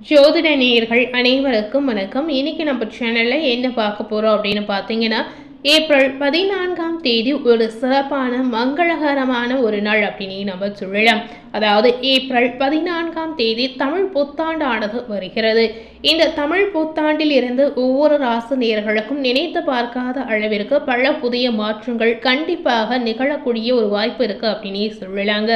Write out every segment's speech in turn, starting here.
ஜோதிட நேயர்கள் அனைவருக்கும் வணக்கம். இன்னைக்கு நம்ம சேனல்ல என்ன பார்க்க போறோம் அப்படின்னு பார்த்தீங்கன்னா, ஏப்ரல் 14ஆம் தேதி ஒரு சிறப்பான மங்களகரமான ஒரு நாள் அப்படின்னு நம்ம சொல்லலாம். அதாவது ஏப்ரல் 14ஆம் தேதி தமிழ் புத்தாண்டானது வருகிறது. இந்த தமிழ் புத்தாண்டில் இருந்து ஒவ்வொரு ராசி நேயர்களுக்கும் நினைத்து பார்க்காத அளவிற்கு பல புதிய மாற்றங்கள் கண்டிப்பாக நிகழக்கூடிய ஒரு வாய்ப்பு இருக்கு அப்படின்னு சொல்லலாங்க.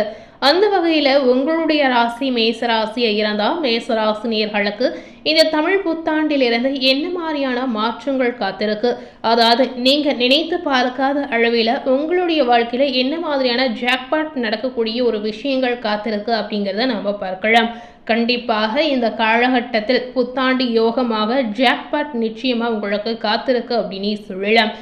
அந்த வகையில் உங்களுடைய ராசி மேசராசியாக இருந்தால் மேசராசினியர்களுக்கு இந்த தமிழ் புத்தாண்டிலிருந்து என்ன மாதிரியான மாற்றங்கள் காத்திருக்கு, அதாவது நீங்கள் நினைத்து பார்க்காத அளவில் உங்களுடைய வாழ்க்கையில் என்ன மாதிரியான ஜாக்பாட் நடக்கக்கூடிய ஒரு விஷயங்கள் காத்திருக்கு அப்படிங்கிறத நம்ம பார்க்கலாம். கண்டிப்பாக இந்த காலகட்டத்தில் புத்தாண்டு யோகமாக ஜாக்பாட் நிச்சயமாக உங்களுக்கு காத்திருக்கு அப்படின்னு சொல்லலாம்.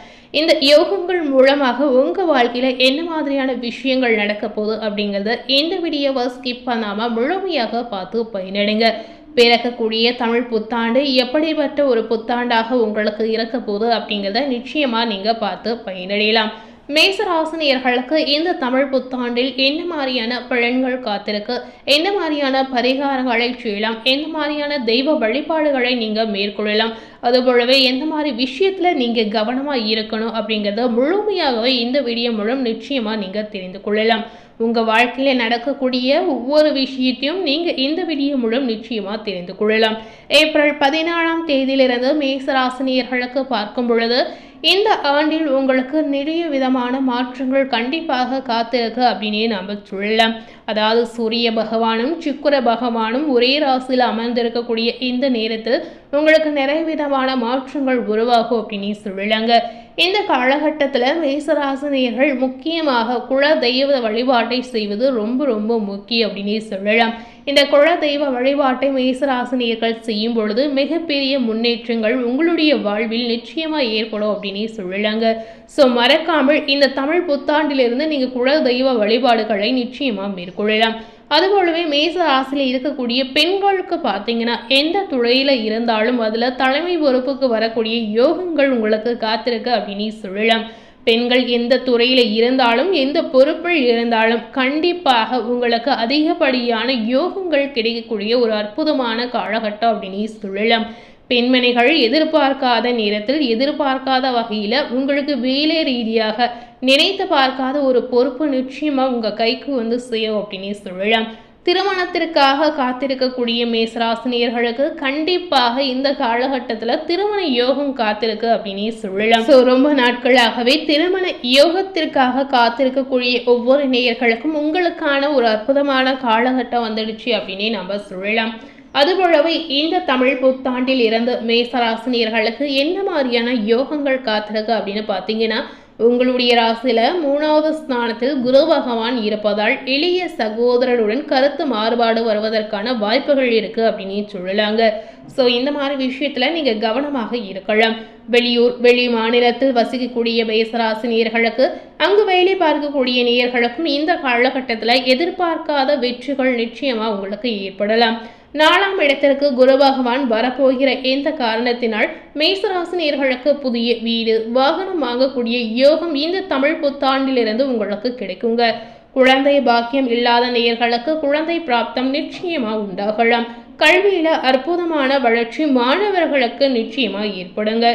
இந்த யோகங்கள் மூலமாக உங்கள் வாழ்க்கையில் என்ன மாதிரியான விஷயங்கள் நடக்க போகுது அப்படிங்கிறத இந்த வீடியோவை ஸ்கிப் பண்ணாமல் முழுமையாக பார்த்து பயனடைங்க. பிறக்கக்கூடிய தமிழ் புத்தாண்டு எப்படிப்பட்ட ஒரு புத்தாண்டாக உங்களுக்கு இருக்க போகுது அப்படிங்கிறத நிச்சயமாக நீங்கள் பார்த்து பயனடையலாம். மேசராசினியர்களுக்கு இந்த தமிழ் புத்தாண்டில் என்ன மாதிரியான பலன்கள் காத்திருக்கு, என்ன மாதிரியான பரிகாரங்களை செய்யலாம், எந்த மாதிரியான தெய்வ வழிபாடுகளை நீங்கள் மேற்கொள்ளலாம், அதுபோலவே எந்த மாதிரி விஷயத்தில் நீங்கள் கவனமாக இருக்கணும் அப்படிங்கிறத முழுமையாகவே இந்த வீடியோ மூலம் நிச்சயமாக நீங்கள் தெரிந்து கொள்ளலாம். உங்கள் வாழ்க்கையில் நடக்கக்கூடிய ஒவ்வொரு விஷயத்தையும் நீங்கள் இந்த வீடியோ மூலம் நிச்சயமாக தெரிந்து கொள்ளலாம். ஏப்ரல் 14ஆம் தேதியிலிருந்து மேசராசினியர்களுக்கு பார்க்கும் பொழுது இந்த ஆண்டில் உங்களுக்கு நிறைய விதமான மாற்றங்கள் கண்டிப்பாக காத்திருக்கு அப்படின்னே நம்ம சொல்லலாம். அதாவது சூரிய பகவானும் சுக்கிர பகவானும் ஒரே ராசியில் அமர்ந்திருக்கக்கூடிய இந்த நேரத்தில் உங்களுக்கு நிறைய விதமான மாற்றங்கள் உருவாகும் அப்படின்னு சொல்லலாங்க. இந்த காலகட்டத்தில் மேசராசினியர்கள் முக்கியமாக குல தெய்வ வழிபாட்டை செய்வது ரொம்ப ரொம்ப முக்கியம் அப்படின்னு சொல்லலாம். இந்த குல தெய்வ வழிபாட்டை மேசராசினியர்கள் செய்யும் பொழுது மிகப்பெரிய முன்னேற்றங்கள் உங்களுடைய வாழ்வில் நிச்சயமாக ஏற்படும் அப்படின்னு சொல்லலாங்க. ஸோ மறக்காமல் இந்த தமிழ் புத்தாண்டிலிருந்து நீங்கள் குல தெய்வ வழிபாடுகளை நிச்சயமாக மேற்கொள்ளலாம். அதுபோலவே மேச ராசியில் இருக்கக்கூடிய பெண்களுக்கு பார்த்தீங்கன்னா எந்த துறையில் இருந்தாலும் அதில் தலைமை பொறுப்புக்கு வரக்கூடிய யோகங்கள் உங்களுக்கு காத்திருக்கு அப்படின்னு சொல்லலாம். பெண்கள் எந்த துறையில் இருந்தாலும் எந்த பொறுப்பில் இருந்தாலும் கண்டிப்பாக உங்களுக்கு அதிகப்படியான யோகங்கள் கிடைக்கக்கூடிய ஒரு அற்புதமான காலகட்டம் அப்படின்னு சொல்லலாம். பெண்மணிகள் எதிர்பார்க்காத நேரத்தில் எதிர்பார்க்காத வகையில் உங்களுக்கு வேலை ரீதியாக நினைத்து பார்க்காத ஒரு பொறுப்பு நிச்சயமாக உங்கள் கைக்கு வந்து செய்யும் அப்படின்னு சொல்லலாம். திருமணத்திற்காக காத்திருக்கக்கூடிய மேசராசினியர்களுக்கு கண்டிப்பாக இந்த காலகட்டத்தில் திருமண யோகம் காத்திருக்கு அப்படின்னு சொல்லலாம். ஸோ ரொம்ப நாட்களாகவே திருமண யோகத்திற்காக காத்திருக்கக்கூடிய ஒவ்வொரு நேயர்களுக்கும் உங்களுக்கான ஒரு அற்புதமான காலகட்டம் வந்துடுச்சு அப்படின்னு நம்ம சொல்லலாம். அதுபோலவே இந்த தமிழ் புத்தாண்டில் இருந்து மேசராசினியர்களுக்கு என்ன மாதிரியான யோகங்கள் காத்திருக்கு அப்படின்னு பார்த்தீங்கன்னா, உங்களுடைய ராசியில 3வது ஸ்தானத்தில் குரு பகவான் இருப்பதால் எளிய சகோதரருடன் கருத்து மாறுபாடு வருவதற்கான வாய்ப்புகள் இருக்கு அப்படின்னு சொல்லலாங்க. ஸோ இந்த மாதிரி விஷயத்துல நீங்க கவனமாக இருக்கலாம். வெளி மாநிலத்தில் வசிக்கக்கூடிய மேசராசி நேயர்களுக்கு அங்கு வேலை பார்க்கக்கூடிய நேயர்களுக்கும் இந்த காலகட்டத்தில் எதிர்பார்க்காத வெற்றிகள் நிச்சயமா உங்களுக்கு ஏற்படலாம். 4ஆம் இடத்திற்கு குரு பகவான் வரப்போகிற இந்த காரணத்தினால் மேசராசினியர்களுக்கு புதிய வீடு வாகனம் வாங்கக்கூடிய யோகம் இந்த தமிழ் புத்தாண்டிலிருந்து உங்களுக்கு கிடைக்குங்க. குழந்தை பாக்கியம் இல்லாத நேயர்களுக்கு குழந்தை பிராப்தம் நிச்சயமா உண்டாகலாம். கல்வியில அற்புதமான வளர்ச்சி மாணவர்களுக்கு நிச்சயமா ஏற்படுங்க.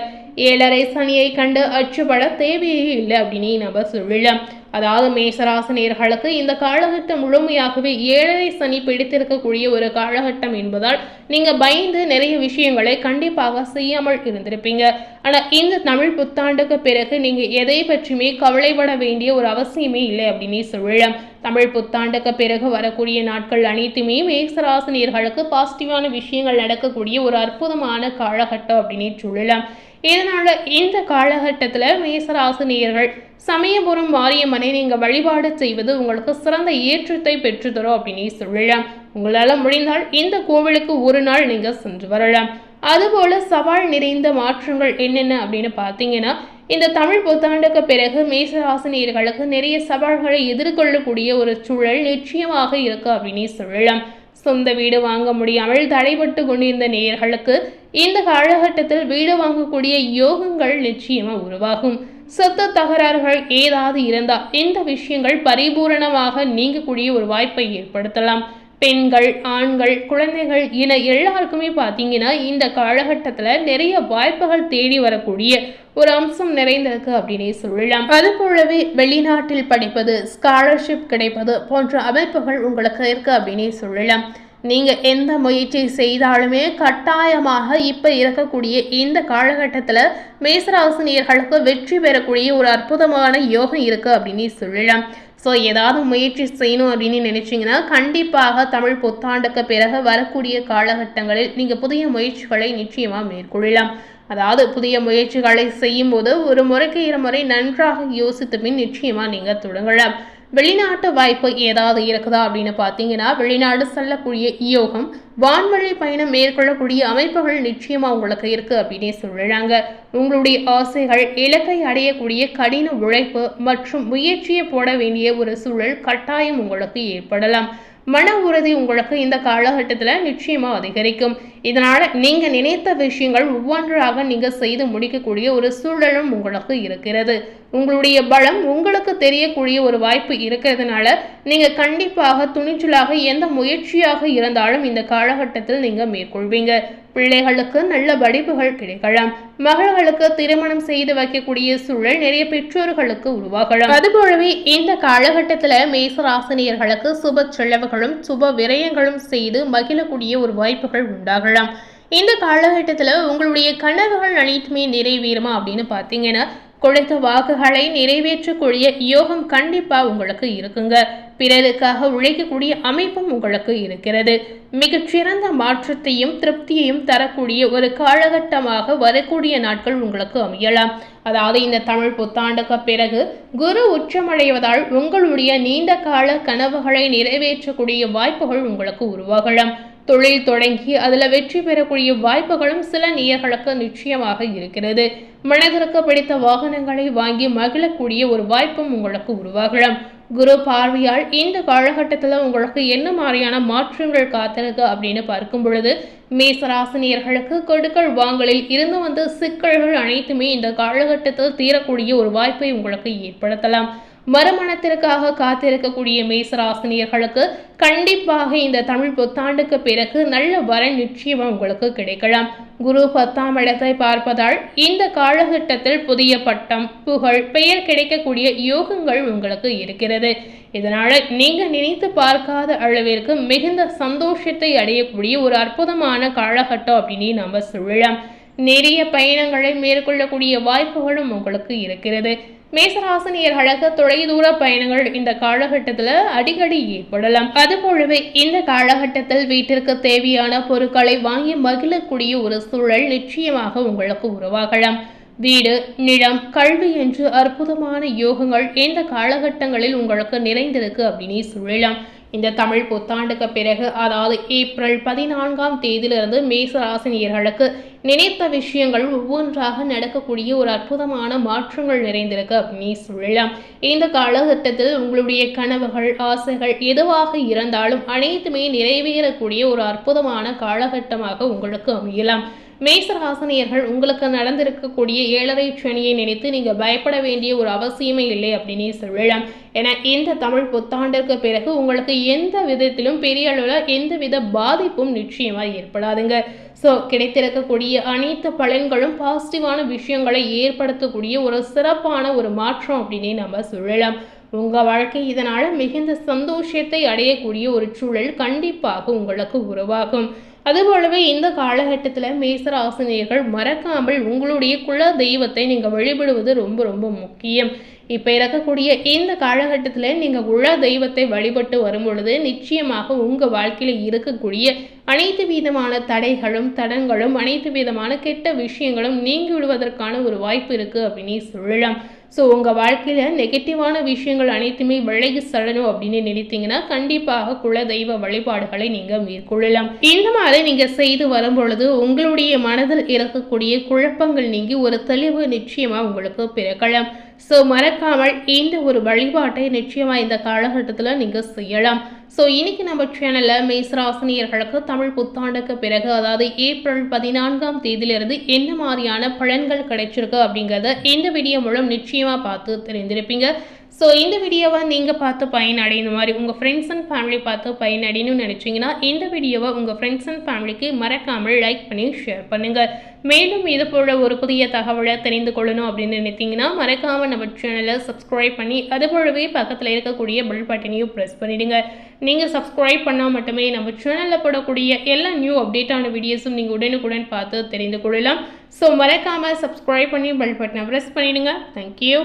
7.5 சனியை கண்டு அச்சுப்பட தேவையே இல்லை அப்படின்னு நம்ம சொல்லலாம். அதாவது மேசராசினியர்களுக்கு இந்த காலகட்டம் முழுமையாகவே 7.5 சனி பிடித்திருக்கக்கூடிய ஒரு காலகட்டம் என்பதால் நீங்க பயந்து நிறைய விஷயங்களை கண்டிப்பாக செய்யாமல் இருந்திருப்பீங்க. ஆனா இந்த தமிழ் புத்தாண்டுக்கு பிறகு நீங்க எதை பற்றியுமே கவலைப்பட வேண்டிய ஒரு அவசியமே இல்லை அப்படின்னு சொல்லலாம். தமிழ் புத்தாண்டுக்கு பிறகு வரக்கூடிய நாட்கள் அனைத்துமே மேசராசினியர்களுக்கு பாசிட்டிவான விஷயங்கள் நடக்கக்கூடிய ஒரு அற்புதமான காலகட்டம் அப்படின்னு சொல்லலாம். இதனால இந்த காலகட்டத்தில் மேசராசினியர்கள் சமயபுரம் மாரியம்மனை நீங்கள் வழிபாடு செய்வது உங்களுக்கு சிறந்த ஏற்றத்தை பெற்றுத்தரும் அப்படின்னு சொல்லலாம். உங்களால் முடிந்தால் இந்த கோவிலுக்கு ஒரு நாள் நீங்கள் சென்று வரலாம். அதுபோல சவால் நிறைந்த மாற்றங்கள் என்னென்ன அப்படின்னு பார்த்தீங்கன்னா, இந்த தமிழ் புத்தாண்டுக்கு பிறகு மேசராசினியர்களுக்கு நிறைய சவால்களை எதிர்கொள்ளக்கூடிய ஒரு சூழல் நிச்சயமாக இருக்கு அப்படின்னு சொல்லலாம். சொந்த வீடு வாங்க முடியாமல் தடைபட்டு கொண்டிருந்த நேயர்களுக்கு இந்த காலகட்டத்தில் வீடு வாங்கக்கூடிய யோகங்கள் நிச்சயமா உருவாகும். சொத்து தகராறுகள் ஏதாவது இருந்தால் இந்த விஷயங்கள் பரிபூரணமாக நீங்கக்கூடிய ஒரு வாய்ப்பை ஏற்படுத்தலாம். பெண்கள், ஆண்கள், குழந்தைகள் என எல்லாருக்குமே பார்த்தீங்கன்னா இந்த காலகட்டத்தில் நிறைய வாய்ப்புகள் தேடி வரக்கூடிய ஒரு அம்சம் நிறைந்திருக்கு அப்படின்னே சொல்லலாம். அது போலவே வெளிநாட்டில் படிப்பது, ஸ்காலர்ஷிப் கிடைப்பது போன்ற அமைப்புகள் உங்களுக்கு இருக்கு அப்படின்னே சொல்லலாம். நீங்க எந்த முயற்சி செய்தாலுமே கட்டாயமாக இப்ப இருக்கக்கூடிய இந்த காலகட்டத்தில் மேசராசினியர்களுக்கு வெற்றி பெறக்கூடிய ஒரு அற்புதமான யோகம் இருக்கு அப்படின்னு சொல்லலாம். ஸோ ஏதாவது முயற்சி செய்யணும் அப்படின்னு நினைச்சிங்கன்னா கண்டிப்பாக தமிழ் புத்தாண்டுக்கு பிறகு வரக்கூடிய காலகட்டங்களில் நீங்கள் புதிய முயற்சிகளை நிச்சயமாக மேற்கொள்ளலாம். அதாவது புதிய முயற்சிகளை செய்யும் போது ஒரு முறைக்கு இருமுறை நன்றாக யோசித்து பின் நிச்சயமாக நீங்கள் தொடங்கலாம். வெளிநாட்டு வாய்ப்பு ஏதாவது இருக்குதா அப்படின்னு பார்த்தீங்கன்னா வெளிநாடு செல்லக்கூடிய யோகம், வான்வழி பயணம் மேற்கொள்ளக்கூடிய அமைப்புகள் நிச்சயமா உங்களுக்கு இருக்கு அப்படின்னே சொல்லலாங்க. உங்களுடைய ஆசைகள், இலக்கை அடையக்கூடிய கடின உழைப்பு மற்றும் முயற்சியை போட வேண்டிய ஒரு சூழல் கட்டாயம் உங்களுக்கு ஏற்படலாம். மன உறுதி உங்களுக்கு இந்த காலகட்டத்தில் நிச்சயமா அதிகரிக்கும். இதனால நீங்க நினைத்த விஷயங்கள் ஒவ்வொன்றாக நீங்க செய்து முடிக்கக்கூடிய ஒரு சூழலும் உங்களுக்கு இருக்கிறது. உங்களுடைய பலம் உங்களுக்கு தெரியக்கூடிய ஒரு வாய்ப்பு இருக்கிறதுனால நீங்க கண்டிப்பாக துணிச்சலாக எந்த முயற்சியாக இருந்தாலும் இந்த காலகட்டத்தில் நீங்க மேற்கொள்வீங்க. பிள்ளைகளுக்கு நல்ல படிப்புகள் கிடைக்கலாம். மகள்களுக்கு திருமணம் செய்து வைக்கக்கூடிய சூழல் நிறைய பெற்றோர்களுக்கு உருவாகலாம். அதுபோலவே இந்த காலகட்டத்தில் மேசராசினியர்களுக்கு சுப செலவுகளும் சுப விரயங்களும் செய்து மகிழக்கூடிய ஒரு வாய்ப்புகள் உண்டாகலாம். இந்த காலகட்டத்தில் உங்களுடைய கனவுகள் அனைத்துமே நிறைவேறுமா அப்படின்னு பார்த்தீங்கன்னா கொடுத்த வாக்குகளை நிறைவேற்றக்கூடிய யோகம் கண்டிப்பா உங்களுக்கு இருக்குங்க. பிறருக்காக உழைக்கக்கூடிய அமைப்பும் உங்களுக்கு இருக்கிறது. மிகச்சிறந்த மாற்றத்தையும் திருப்தியையும் தரக்கூடிய ஒரு காலகட்டமாக வரக்கூடிய நாட்கள் உங்களுக்கு அமையலாம். அதாவது இந்த தமிழ் புத்தாண்டுக்கு பிறகு குரு உச்சமடைவதால் உங்களுடைய நீண்ட கால கனவுகளை நிறைவேற்றக்கூடிய வாய்ப்புகள் உங்களுக்கு உருவாகலாம். தொழில் தொடங்கி அதில் வெற்றி பெறக்கூடிய வாய்ப்புகளும் சில நேயர்களுக்கு நிச்சயமாக இருக்கிறது. மனதிற்கு பிடித்த வாகனங்களை வாங்கி மகிழக்கூடிய ஒரு வாய்ப்பும் உங்களுக்கு உருவாகலாம். குரு பார்வையால் இந்த காலகட்டத்தில் உங்களுக்கு என்ன மாதிரியான மாற்றங்கள் காத்திருக்கு அப்படின்னு பார்க்கும் பொழுது மேசராசினியர்களுக்கு கொடுக்கல் வாங்கலில் இருந்து வந்த சிக்கல்கள் அனைத்துமே இந்த காலகட்டத்தில் தீரக்கூடிய ஒரு வாய்ப்பை உங்களுக்கு ஏற்படுத்தலாம். மறுமணத்திற்காக காத்திருக்கக்கூடிய மேசராசினியர்களுக்கு கண்டிப்பாக இந்த தமிழ் புத்தாண்டுக்கு பிறகு நல்ல வரன் நிச்சயமா உங்களுக்கு கிடைக்கலாம். குரு 10ஆம் இடத்தை பார்ப்பதால் இந்த காலகட்டத்தில் புதிய பட்டம், புகழ், பெயர் கிடைக்கக்கூடிய யோகங்கள் உங்களுக்கு இருக்கிறது. இதனால நீங்க நினைத்து பார்க்காத அளவிற்கு மிகுந்த சந்தோஷத்தை அடையக்கூடிய ஒரு அற்புதமான காலகட்டம் அப்படின்னு நம்ம சொல்லலாம். நிறைய பயணங்களை மேற்கொள்ளக்கூடிய வாய்ப்புகளும் உங்களுக்கு இருக்கிறது. மேசராசினியர்களுக்கு தொலைதூர பயணங்கள் இந்த காலகட்டத்தில் அடிக்கடி ஏற்படலாம். அதுபோலவே இந்த காலகட்டத்தில் வீட்டிற்கு தேவையான பொருட்களை வாங்கி மகிழக்கூடிய ஒரு சூழல் நிச்சயமாக உங்களுக்கு உருவாகலாம். வீடு, நிலம், கல்வி என்று அற்புதமான யோகங்கள் இந்த காலகட்டங்களில் உங்களுக்கு நிறைந்திருக்கு அப்படின்னு சொல்லலாம். இந்த தமிழ் புத்தாண்டுக்கு பிறகு அதாவது ஏப்ரல் 14ஆம் தேதியிலிருந்து மேசராசினியர்களுக்கு நினைத்த விஷயங்கள் ஒவ்வொன்றாக நடக்கக்கூடிய ஒரு அற்புதமான மாற்றங்கள் நிறைந்திருக்கு அப்படின்னு சொல்லலாம். இந்த காலகட்டத்தில் உங்களுடைய கனவுகள், ஆசைகள் எதுவாக இருந்தாலும் அனைத்துமே நிறைவேறக்கூடிய ஒரு அற்புதமான காலகட்டமாக உங்களுக்கு அமையலாம். மேசராசினியர்கள் உங்களுக்கு நடந்திருக்கக்கூடிய 7.5 சனியை நினைத்து நீங்க பயப்பட வேண்டிய ஒரு அவசியமே இல்லை அப்படின்னே சொல்லலாம். ஏன்னா இந்த தமிழ் புத்தாண்டிற்கு பிறகு உங்களுக்கு எந்த விதத்திலும் பெரிய அளவில் எந்தவித பாதிப்பும் நிச்சயமா ஏற்படாதுங்க. ஸோ கிடைத்திருக்கக்கூடிய அனைத்து பலன்களும் பாசிட்டிவான விஷயங்களை ஏற்படுத்தக்கூடிய ஒரு சிறப்பான ஒரு மாற்றம் அப்படின்னே நம்ம சொல்லலாம். உங்க வாழ்க்கை இதனால மிகுந்த சந்தோஷத்தை அடையக்கூடிய ஒரு சூழல் கண்டிப்பாக உங்களுக்கு உருவாகும். அதுபோலவே இந்த காலகட்டத்தில் மேசராசினியர்கள் மறக்காமல் உங்களுடைய குல தெய்வத்தை நீங்கள் வழிபடுவது ரொம்ப ரொம்ப முக்கியம். இப்போ இருக்கக்கூடிய இந்த காலகட்டத்தில் நீங்கள் குல தெய்வத்தை வழிபட்டு வரும் பொழுது நிச்சயமாக உங்கள் வாழ்க்கையில் இருக்கக்கூடிய அனைத்து விதமான தடைகளும் தடங்களும் அனைத்து விதமான கெட்ட விஷயங்களும் நீங்கி விடுவதற்கான ஒரு வாய்ப்பு இருக்குது அப்படின்னு சொல்லலாம். ஸோ உங்கள் வாழ்க்கையில் நெகட்டிவான விஷயங்கள் அனைத்துமே விலகி செல்லணும் அப்படின்னு நினைத்தீங்கன்னா கண்டிப்பாக குல தெய்வ வழிபாடுகளை நீங்கள் மேற்கொள்ளலாம். இந்த மாதிரி நீங்கள் செய்து வரும் பொழுது உங்களுடைய மனதில் இருக்கக்கூடிய குழப்பங்கள் நீங்கி ஒரு தெளிவு நிச்சயமாக உங்களுக்கு பிறக்கலாம். ஸோ மறக்காமல் இந்த ஒரு வழிபாட்டை நிச்சயமாக இந்த காலகட்டத்தில் நீங்கள் செய்யலாம். ஸோ இன்னைக்கு நம்ம சேனலில் மேசராசினியர்களுக்கு தமிழ் புத்தாண்டுக்கு பிறகு அதாவது ஏப்ரல் 14ஆம் தேதியிலிருந்து என்ன மாதிரியான பலன்கள் கிடைச்சிருக்கு அப்படிங்கிறத இந்த வீடியோ மூலம் நிச்சயமாக பார்த்து தெரிந்திருப்பீங்க. ஸோ இந்த வீடியோவை நீங்கள் பார்த்து பயனடைந்த மாதிரி உங்கள் ஃப்ரெண்ட்ஸ் அண்ட் ஃபேமிலி பார்த்து பயனடையணும்னு நினச்சிங்கன்னா இந்த வீடியோவை உங்கள் ஃப்ரெண்ட்ஸ் அண்ட் ஃபேமிலிக்கு மறக்காமல் லைக் பண்ணி ஷேர் பண்ணுங்கள். மேலும் இது போல் ஒரு புதிய தகவலை தெரிந்து கொள்ளணும் அப்படின்னு நினைத்தீங்கன்னா மறக்காமல் நம்ம சேனலை சப்ஸ்கிரைப் பண்ணி அது போலவே பக்கத்தில் இருக்கக்கூடிய பெல் பட்டனையும் ப்ரெஸ் பண்ணிவிடுங்க. நீங்கள் சப்ஸ்கிரைப் பண்ணால் மட்டுமே நம்ம சேனலில் போடக்கூடிய எல்லா நியூ அப்டேட்டான வீடியோஸும் நீங்கள் உடனுக்குடன் பார்த்து தெரிந்து கொள்ளலாம். ஸோ மறக்காமல் சப்ஸ்கிரைப் பண்ணி பெல் பட்டனை ப்ரெஸ் பண்ணிவிடுங்க. தேங்க்யூ.